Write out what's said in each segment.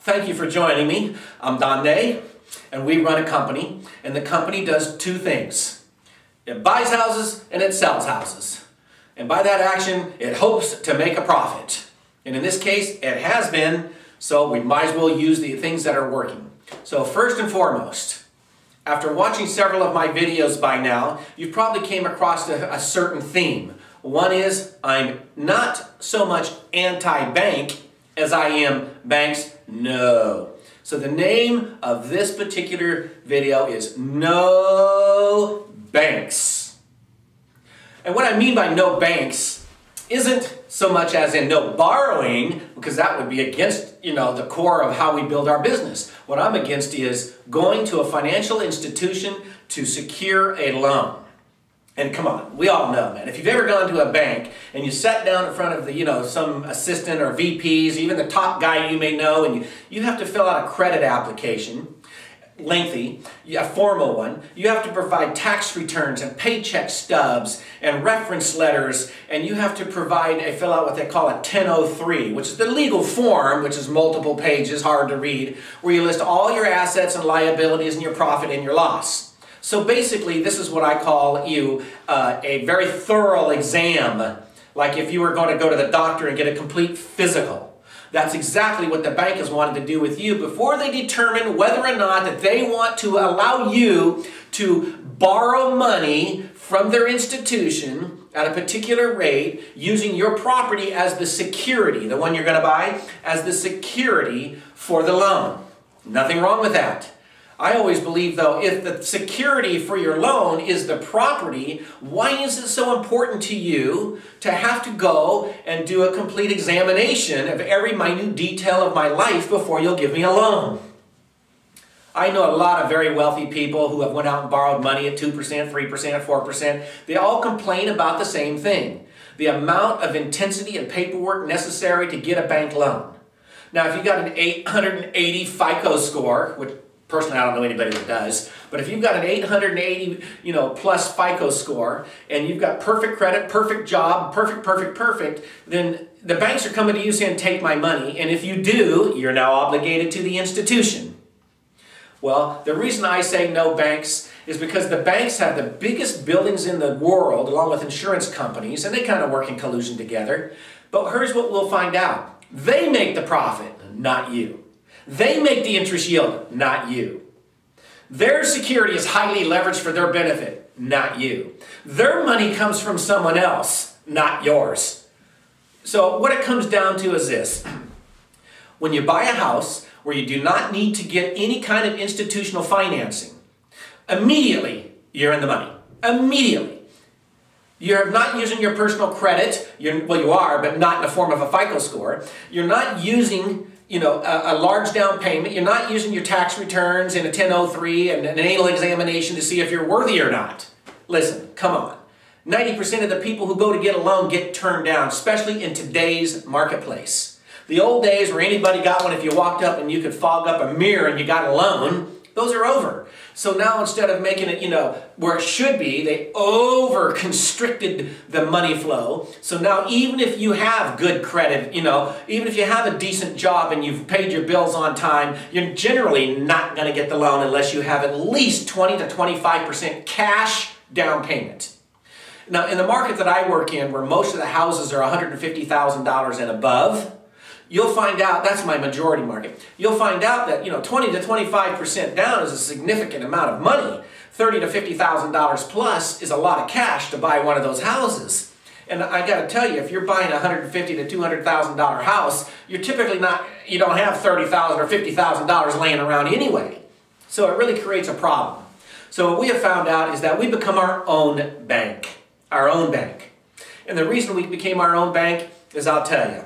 Thank you for joining me. I'm Don Day, and we run a company, and the company does two things. It buys houses and it sells houses. And by that action, it hopes to make a profit. And in this case, it has been, so we might as well use the things that are working. So first and foremost, after watching several of my videos by now, you've probably came across a certain theme. One is, I'm not so much anti-bank as I am banks. No. So the name of this particular video is No Banks. And what I mean by no banks isn't so much as in no borrowing, because that would be against, the core of how we build our business. What I'm against is going to a financial institution to secure a loan. And come on, we all know, man. If you've ever gone to a bank and you sat down in front of the, some assistant or VPs, even the top guy you may know, and you have to fill out a credit application, lengthy, a formal one. You have to provide tax returns and paycheck stubs and reference letters, and you have to fill out what they call a 1003, which is the legal form, which is multiple pages, hard to read, where you list all your assets and liabilities and your profit and your loss. So basically, this is what I call a very thorough exam, like if you were going to go to the doctor and get a complete physical. That's exactly what the bank has wanted to do with you before they determine whether or not that they want to allow you to borrow money from their institution at a particular rate using your property as the security, the one you're going to buy, as the security for the loan. Nothing wrong with that. I always believe, though, if the security for your loan is the property, why is it so important to you to have to go and do a complete examination of every minute detail of my life before you'll give me a loan? I know a lot of very wealthy people who have went out and borrowed money at 2%, 3%, 4%. They all complain about the same thing, the amount of intensity and paperwork necessary to get a bank loan. Now, if you've got an 880 FICO score, which personally, I don't know anybody that does, but if you've got an 880, plus FICO score, and you've got perfect credit, perfect job, perfect, then the banks are coming to you saying, take my money, and if you do, you're now obligated to the institution. Well, the reason I say no banks is because the banks have the biggest buildings in the world, along with insurance companies, and they kind of work in collusion together. But here's what we'll find out. They make the profit, not you. They make the interest yield, not you. Their security is highly leveraged for their benefit, not you. Their money comes from someone else, not yours. So what it comes down to is this. When you buy a house where you do not need to get any kind of institutional financing, immediately you're in the money. Immediately. You're not using your personal credit. Well, you are, but not in the form of a FICO score. You're not using a large down payment. You're not using your tax returns in a 1003 and an annual examination to see if you're worthy or not. Listen, come on. 90% of the people who go to get a loan get turned down, especially in today's marketplace. The old days where anybody got one if you walked up and you could fog up a mirror and you got a loan, those are over. So now instead of making it, where it should be, they over-constricted the money flow. So now even if you have good credit, even if you have a decent job and you've paid your bills on time, you're generally not going to get the loan unless you have at least 20 to 25% cash down payment. Now in the market that I work in, where most of the houses are $150,000 and above, you'll find out, that's my majority market, you'll find out that 20 to 25% down is a significant amount of money. $30,000 to $50,000 plus is a lot of cash to buy one of those houses. And I got to tell you, if you're buying a $150,000 to $200,000 house, you're typically you don't have $30,000 or $50,000 laying around anyway. So it really creates a problem. So what we have found out is that we become our own bank. Our own bank. And the reason we became our own bank is, I'll tell you.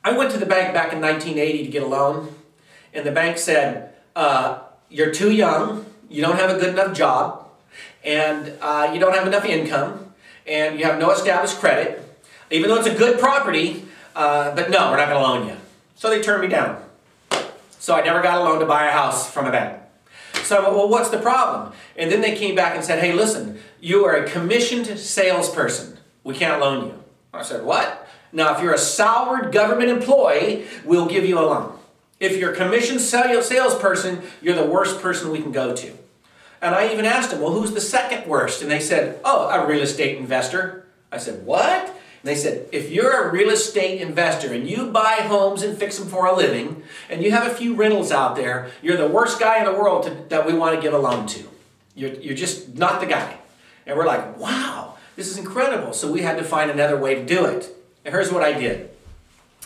I went to the bank back in 1980 to get a loan, and the bank said, you're too young, you don't have a good enough job, and you don't have enough income, and you have no established credit, even though it's a good property, but no, we're not going to loan you. So they turned me down. So I never got a loan to buy a house from a bank. So I went, well, what's the problem? And then they came back and said, hey, listen, you are a commissioned salesperson. We can't loan you. I said, what? Now, if you're a salaried government employee, we'll give you a loan. If you're a commission salesperson, you're the worst person we can go to. And I even asked them, well, who's the second worst? And they said, oh, a real estate investor. I said, what? And they said, if you're a real estate investor and you buy homes and fix them for a living, and you have a few rentals out there, you're the worst guy in the world that we want to give a loan to. You're just not the guy. And we're like, wow, this is incredible. So we had to find another way to do it. And here's what I did.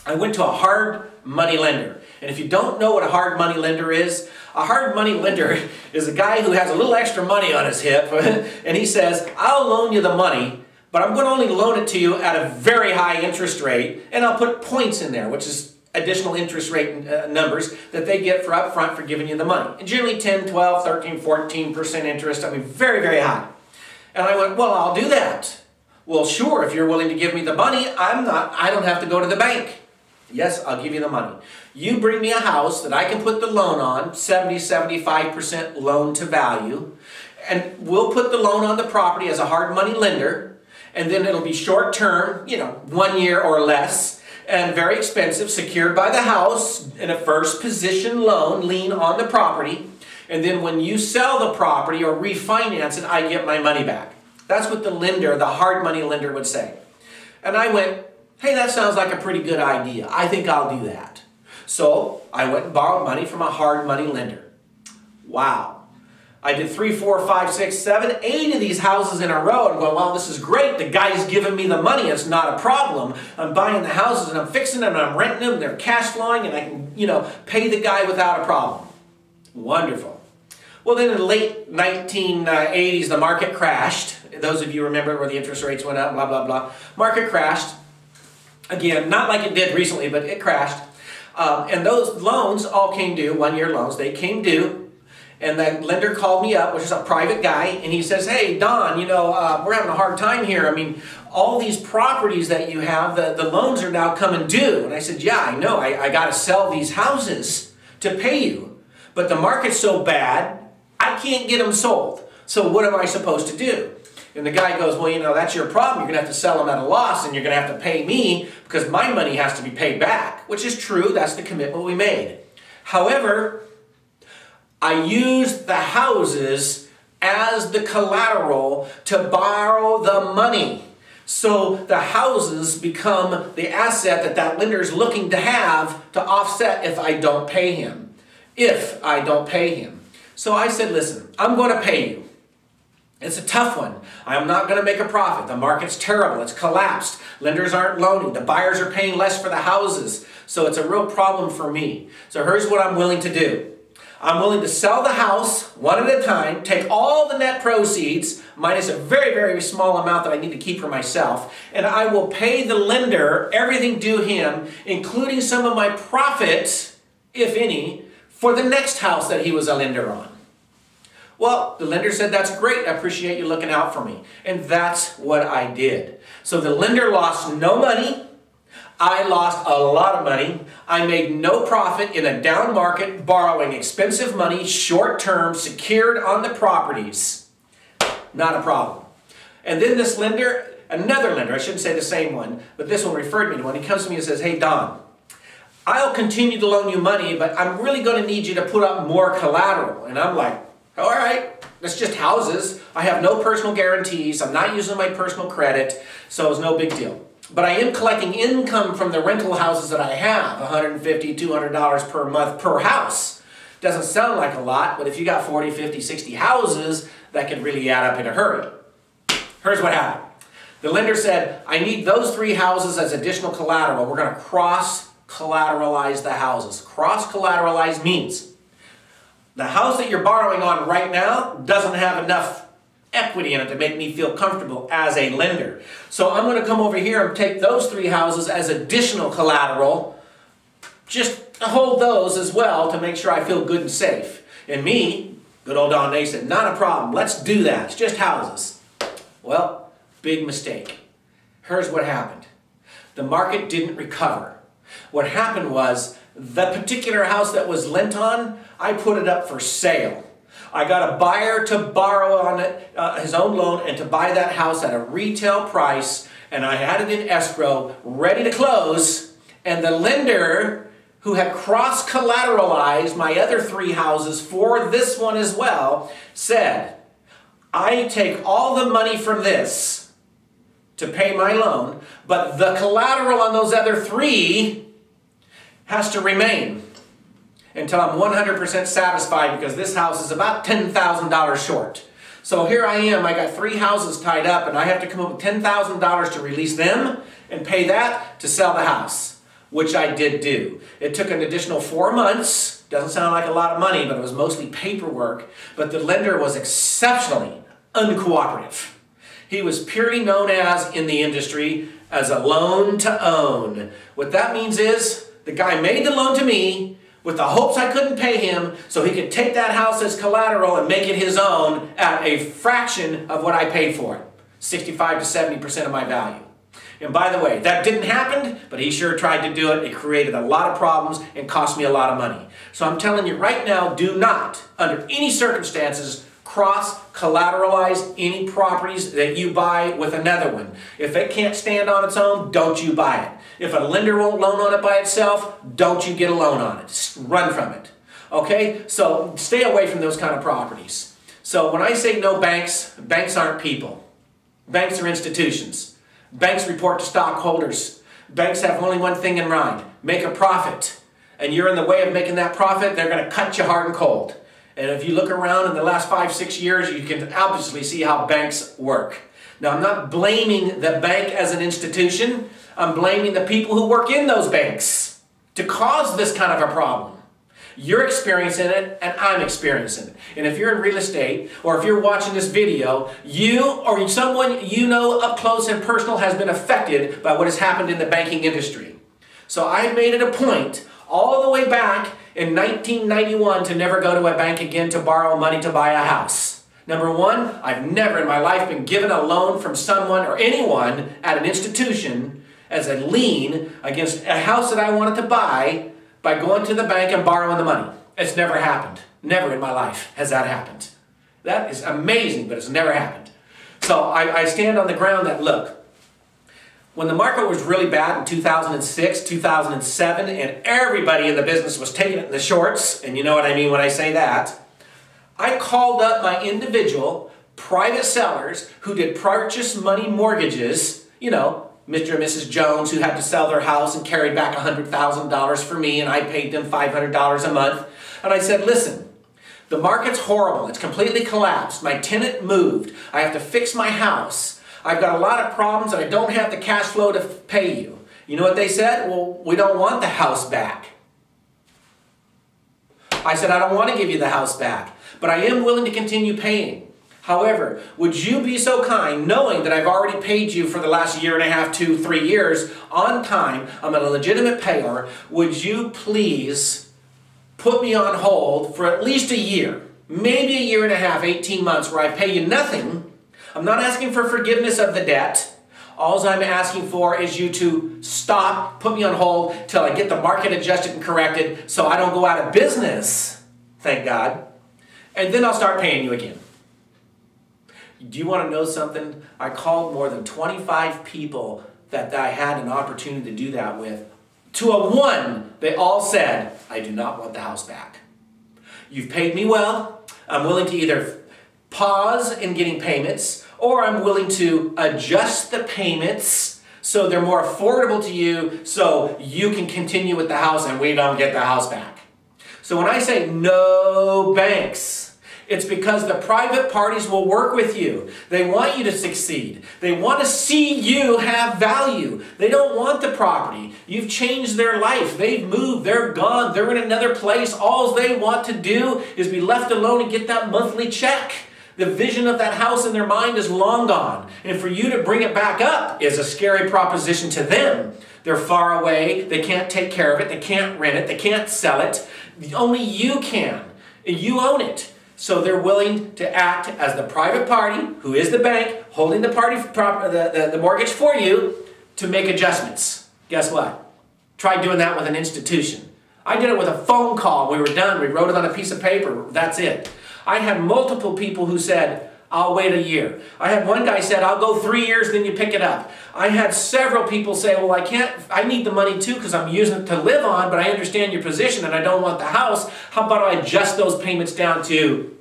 I went to a hard money lender. And if you don't know what a hard money lender is, a hard money lender is a guy who has a little extra money on his hip and he says, I'll loan you the money, but I'm going to only loan it to you at a very high interest rate, and I'll put points in there, which is additional interest rate numbers that they get for upfront for giving you the money. And generally 10, 12, 13, 14% interest. I mean, very, very high. And I went, well, I'll do that. Well, sure, if you're willing to give me the money, I don't have to go to the bank. Yes, I'll give you the money. You bring me a house that I can put the loan on, 70-75% loan to value, and we'll put the loan on the property as a hard money lender, and then it'll be short term, 1 year or less, and very expensive, secured by the house in a first position loan, lien on the property, and then when you sell the property or refinance it, I get my money back. That's what the lender, the hard money lender, would say. And I went, hey, that sounds like a pretty good idea. I think I'll do that. So I went and borrowed money from a hard money lender. Wow. I did 3, 4, 5, 6, 7, 8 of these houses in a row and going, well, this is great. The guy's giving me the money. It's not a problem. I'm buying the houses and I'm fixing them and I'm renting them. And they're cash flowing and I can, pay the guy without a problem. Wonderful. Well, then in the late 1980s, the market crashed. Those of you remember where the interest rates went up, blah, blah, blah. Market crashed. Again, not like it did recently, but it crashed. And those loans all came due, 1-year loans. They came due. And the lender called me up, which is a private guy, and he says, hey, Don, we're having a hard time here. I mean, all these properties that you have, the loans are now coming due. And I said, yeah, I know. I got to sell these houses to pay you. But the market's so bad, I can't get them sold. So what am I supposed to do? And the guy goes, well, that's your problem. You're going to have to sell them at a loss, and you're going to have to pay me because my money has to be paid back, which is true. That's the commitment we made. However, I used the houses as the collateral to borrow the money. So the houses become the asset that lender is looking to have to offset if I don't pay him. If I don't pay him. So I said, listen, I'm going to pay you. It's a tough one. I'm not going to make a profit. The market's terrible. It's collapsed. Lenders aren't loaning. The buyers are paying less for the houses. So it's a real problem for me. So here's what I'm willing to do. I'm willing to sell the house one at a time, take all the net proceeds, minus a very, very small amount that I need to keep for myself, and I will pay the lender everything due him, including some of my profit, if any, for the next house that he was a lender on. Well, the lender said, that's great. I appreciate you looking out for me. And that's what I did. So the lender lost no money. I lost a lot of money. I made no profit in a down market, borrowing expensive money, short term, secured on the properties. Not a problem. And then this lender, another lender, I shouldn't say the same one, but this one referred me to one. He comes to me and says, hey, Don, I'll continue to loan you money, but I'm really going to need you to put up more collateral. And I'm like, all right, that's just houses. I have no personal guarantees. I'm not using my personal credit, so it's no big deal. But I am collecting income from the rental houses that I have, $150, $200 per month per house. Doesn't sound like a lot, but if you got 40, 50, 60 houses, that could really add up in a hurry. Here's what happened. The lender said, I need those 3 houses as additional collateral. We're going to cross-collateralize the houses. Cross-collateralize means the house that you're borrowing on right now doesn't have enough equity in it to make me feel comfortable as a lender. So I'm going to come over here and take those 3 houses as additional collateral, just hold those as well to make sure I feel good and safe. And me, good old Don Day, said, not a problem, let's do that, it's just houses. Well, big mistake. Here's what happened. The market didn't recover. What happened was, the particular house that was lent on, I put it up for sale. I got a buyer to borrow on it, his own loan and to buy that house at a retail price, and I had it in escrow, ready to close, and the lender, who had cross-collateralized my other 3 houses for this one as well, said, I take all the money from this to pay my loan, but the collateral on those other 3 has to remain until I'm 100% satisfied, because this house is about $10,000 short. So here I am, I got 3 houses tied up, and I have to come up with $10,000 to release them and pay that to sell the house, which I did do. It took an additional 4 months. Doesn't sound like a lot of money, but it was mostly paperwork. But the lender was exceptionally uncooperative. He was purely known as, in the industry, as a loan to own. What that means is, the guy made the loan to me with the hopes I couldn't pay him, so he could take that house as collateral and make it his own at a fraction of what I paid for it. 65 to 70% of my value. And by the way, that didn't happen, but he sure tried to do it. It created a lot of problems and cost me a lot of money. So I'm telling you right now, do not, under any circumstances, cross-collateralize any properties that you buy with another one. If it can't stand on its own, don't you buy it. If a lender won't loan on it by itself, don't you get a loan on it. Run from it. Okay? So stay away from those kind of properties. So when I say no banks, banks aren't people. Banks are institutions. Banks report to stockholders. Banks have only one thing in mind: make a profit. And you're in the way of making that profit, they're going to cut you hard and cold. And if you look around in the last 5-6 years, you can obviously see how banks work. Now, I'm not blaming the bank as an institution. I'm blaming the people who work in those banks to cause this kind of a problem. You're experiencing it, and I'm experiencing it. And if you're in real estate, or if you're watching this video, you or someone you know up close and personal has been affected by what has happened in the banking industry. So I made it a point all the way back in 1991 to never go to a bank again to borrow money to buy a house. Number one, I've never in my life been given a loan from someone or anyone at an institution as a lien against a house that I wanted to buy by going to the bank and borrowing the money. It's never happened. Never in my life has that happened. That is amazing, but it's never happened. So I stand on the ground that, look, when the market was really bad in 2006, 2007, and everybody in the business was taking it in the shorts, and you know what I mean when I say that, I called up my individual private sellers who did purchase money mortgages, you know, Mr. and Mrs. Jones, who had to sell their house and carried back $100,000 for me, and I paid them $500 a month. And I said, listen, the market's horrible. It's completely collapsed. My tenant moved. I have to fix my house. I've got a lot of problems, and I don't have the cash flow to pay you. You know what they said? Well, we don't want the house back. I said, I don't want to give you the house back, but I am willing to continue paying. However, would you be so kind, knowing that I've already paid you for the last year and a half, 2, 3 years, on time, I'm a legitimate payer, would you please put me on hold for at least a year, maybe a year and a half, 18 months, where I pay you nothing. I'm not asking for forgiveness of the debt. All I'm asking for is you to stop, put me on hold till I get the market adjusted and corrected so I don't go out of business, thank God, and then I'll start paying you again. Do you want to know something? I called more than 25 people that I had an opportunity to do that with. To a one, they all said, I do not want the house back. You've paid me well. I'm willing to either pause in getting payments, or I'm willing to adjust the payments so they're more affordable to you so you can continue with the house and we don't get the house back. So when I say no banks, it's because the private parties will work with you. They want you to succeed. They want to see you have value. They don't want the property. You've changed their life. They've moved. They're gone. They're in another place. All they want to do is be left alone and get that monthly check. The vision of that house in their mind is long gone. And for you to bring it back up is a scary proposition to them. They're far away. They can't take care of it. They can't rent it. They can't sell it. Only you can. You own it. So they're willing to act as the private party, who is the bank, holding the mortgage for you, to make adjustments. Guess what? Try doing that with an institution. I did it with a phone call. We were done. We wrote it on a piece of paper. That's it. I had multiple people who said, I'll wait a year. I had one guy said, I'll go 3 years, then you pick it up. I had several people say, well, I need the money too because I'm using it to live on, but I understand your position and I don't want the house. How about I adjust those payments down to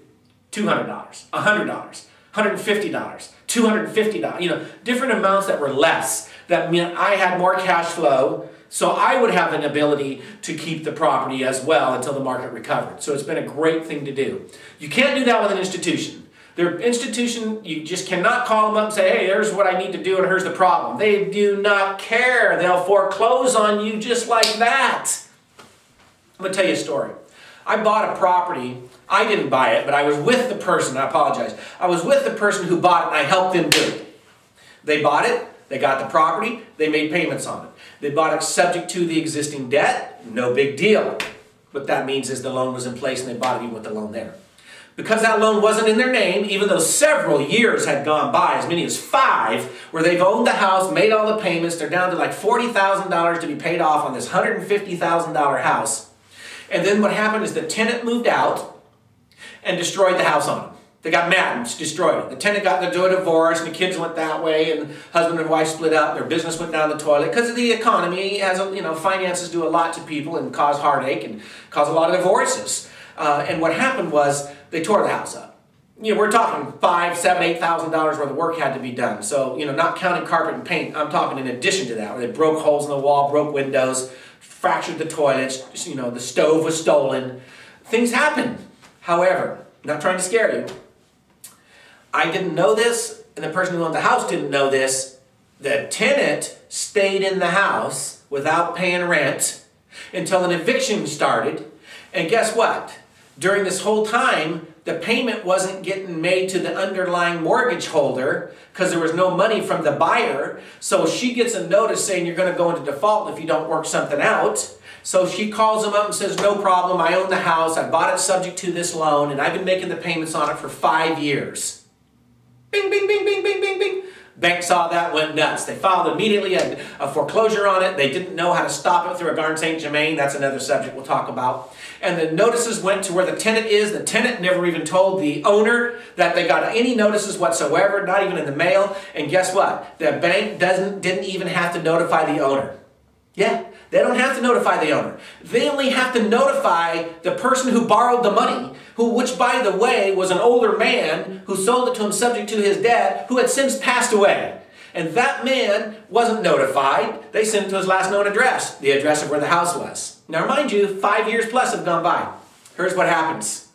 $200, $100, $150, $250, different amounts that were less. That meant I had more cash flow, so I would have an ability to keep the property as well until the market recovered. So it's been a great thing to do. You can't do that with an institution. Their institution, you just cannot call them up and say, hey, here's what I need to do and here's the problem. They do not care. They'll foreclose on you just like that. I'm going to tell you a story. I bought a property. I didn't buy it, but I was with the person. I apologize. I was with the person who bought it and I helped them do it. They bought it. They got the property. They made payments on it. They bought it subject to the existing debt. No big deal. What that means is the loan was in place and they bought it even with the loan there. Because that loan wasn't in their name, even though several years had gone by, as many as 5, where they've owned the house, made all the payments, they're down to like $40,000 to be paid off on this $150,000 house. And then what happened is the tenant moved out and destroyed the house on them. They got mad and destroyed it. The tenant got into a divorce and the kids went that way and husband and wife split up. Their business went down the toilet because of the economy. Finances do a lot to people and cause heartache and cause a lot of divorces. And what happened was they tore the house up. We're talking $5,000, $7,000, $8,000 worth of work had to be done. So, not counting carpet and paint, I'm talking in addition to that, where they broke holes in the wall, broke windows, fractured the toilets, the stove was stolen. Things happen. However, I'm not trying to scare you. I didn't know this, and the person who owned the house didn't know this. The tenant stayed in the house without paying rent until an eviction started. And guess what? During this whole time, the payment wasn't getting made to the underlying mortgage holder because there was no money from the buyer. So she gets a notice saying you're going to go into default if you don't work something out. So she calls them up and says, no problem, I own the house, I bought it subject to this loan, and I've been making the payments on it for 5 years. Bing, bing, bing, bing, bing, bing, bing. Bank saw that, went nuts. They filed immediately a foreclosure on it. They didn't know how to stop it through a Garn St. Germain. That's another subject we'll talk about. And the notices went to where the tenant is. The tenant never even told the owner that they got any notices whatsoever, not even in the mail. And guess what? The bank didn't even have to notify the owner. Yeah, they don't have to notify the owner. They only have to notify the person who borrowed the money, which, by the way, was an older man who sold it to him subject to his debt, who had since passed away. And that man wasn't notified. They sent it to his last known address, the address of where the house was. Now, mind you, 5 years plus have gone by. Here's what happens.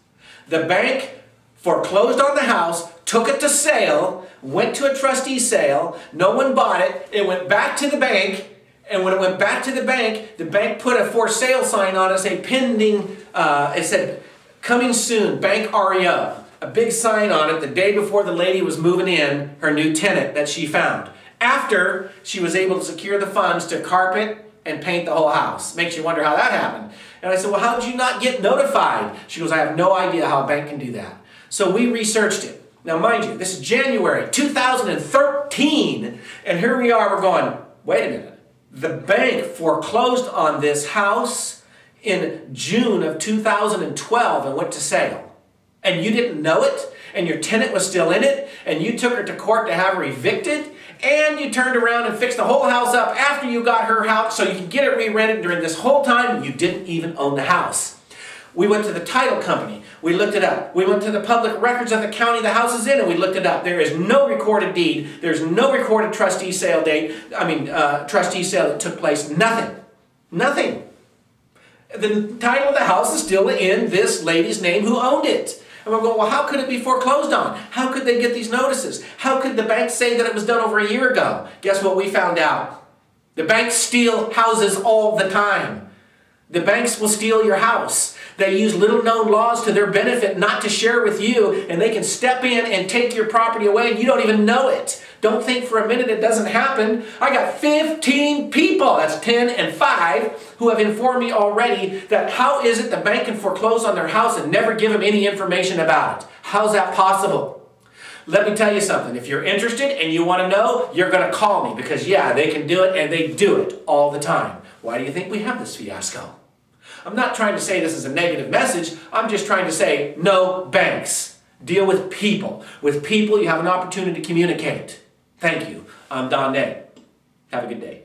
The bank foreclosed on the house, took it to sale, went to a trustee sale, no one bought it, it went back to the bank, and when it went back to the bank put a for sale sign on it, saying pending, it said, coming soon, Bank REO. A big sign on it the day before the lady was moving in, her new tenant that she found. After she was able to secure the funds to carpet and paint the whole house. Makes you wonder how that happened. And I said, well, how did you not get notified? She goes, I have no idea how a bank can do that. So we researched it. Now, mind you, this is January 2013, and here we are, we're going, wait a minute. The bank foreclosed on this house in June of 2012 and went to sale. And you didn't know it, and your tenant was still in it, and you took her to court to have her evicted, and you turned around and fixed the whole house up after you got her house so you could get it re-rented. During this whole time, you didn't even own the house. We went to the title company. We looked it up. We went to the public records of the county the house is in, and we looked it up. There is no recorded deed. There's no recorded trustee sale date. Trustee sale that took place. Nothing. Nothing. The title of the house is still in this lady's name who owned it. And we're going, well, how could it be foreclosed on? How could they get these notices? How could the bank say that it was done over a year ago? Guess what we found out? The banks steal houses all the time. The banks will steal your house. They use little known laws to their benefit not to share with you, and they can step in and take your property away and you don't even know it. Don't think for a minute it doesn't happen. I got 15 people, that's 10 and 5, who have informed me already that how is it the bank can foreclose on their house and never give them any information about it? How's that possible? Let me tell you something. If you're interested and you want to know, you're going to call me because, yeah, they can do it and they do it all the time. Why do you think we have this fiasco? I'm not trying to say this is a negative message. I'm just trying to say no banks. Deal with people. With people, you have an opportunity to communicate. Thank you. I'm Don Day. Have a good day.